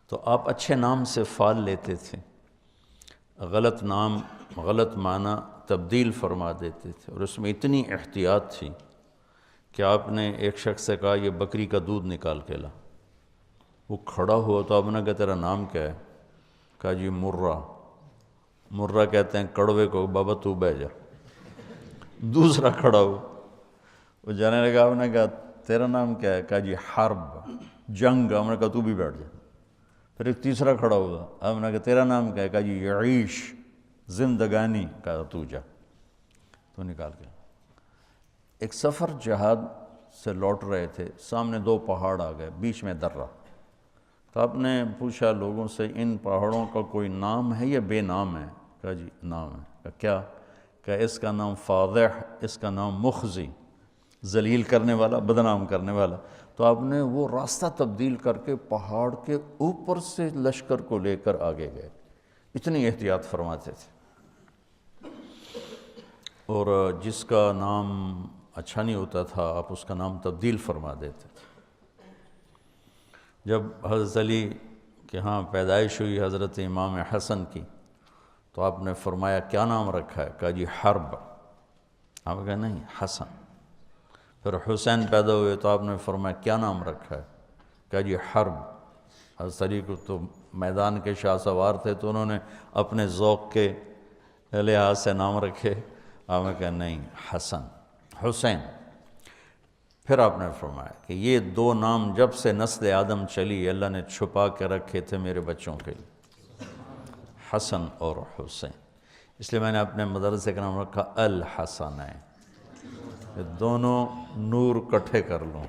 تو آپ اچھے نام سے فال لیتے تھے، غلط نام غلط معنی تبدیل فرما دیتے تھے، اور اس میں اتنی احتیاط تھی کہ آپ نے ایک شخص سے کہا یہ بکری کا دودھ نکال کے لا، وہ کھڑا ہوا تو آپ نے کہا تیرا نام کیا ہے؟ کہا جی مرہ۔ مرہ کہتے ہیں کڑوے کو، بابا تو بیٹھ جا۔ دوسرا کھڑا ہوا، وہ جانے لگا، آپ نے کہا تیرا نام کیا ہے؟ کہا جی حرب، جنگ۔ آپ نے کہا تو بھی بیٹھ جا۔ پھر ایک تیسرا کھڑا ہوا، آپ نے کہا تیرا نام کیا ہے؟ کہا جی یعیش، زندگانی۔ کہا تو جا، تو نکال کے۔ ایک سفر جہاد سے لوٹ رہے تھے، سامنے دو پہاڑ آ گئے، بیچ میں درہ۔ تو آپ نے پوچھا لوگوں سے ان پہاڑوں کا کوئی نام ہے یا بے نام ہے؟ کہا جی نام ہے۔ کہا کیا؟ کہا اس کا نام فاضح، اس کا نام مخزی، ذلیل کرنے والا، بدنام کرنے والا۔ تو آپ نے وہ راستہ تبدیل کر کے پہاڑ کے اوپر سے لشکر کو لے کر آگے گئے، اتنی احتیاط فرماتے تھے۔ اور جس کا نام اچھا نہیں ہوتا تھا آپ اس کا نام تبدیل فرما دیتے تھے۔ جب حضرت علی کے ہاں پیدائش ہوئی حضرت امام حسن کی، تو آپ نے فرمایا کیا نام رکھا ہے؟ کہا جی حرب۔ آپ کہا نہیں حسن۔ پھر حسین پیدا ہوئے تو آپ نے فرمایا کیا نام رکھا ہے؟ کہا جی حرب۔ حضرت علی کو تو میدان کے شاہ سوار تھے تو انہوں نے اپنے ذوق کے لحاظ سے نام رکھے۔ آپ نے کہا نہیں حسن، حسین۔ پھر آپ نے فرمایا کہ یہ دو نام جب سے نسل آدم چلی اللہ نے چھپا کے رکھے تھے میرے بچوں کے لیے، حسن اور حسین۔ اس لیے میں نے اپنے مدرسے کا نام رکھا الحسنین، دونوں نور کٹھے کر لوں۔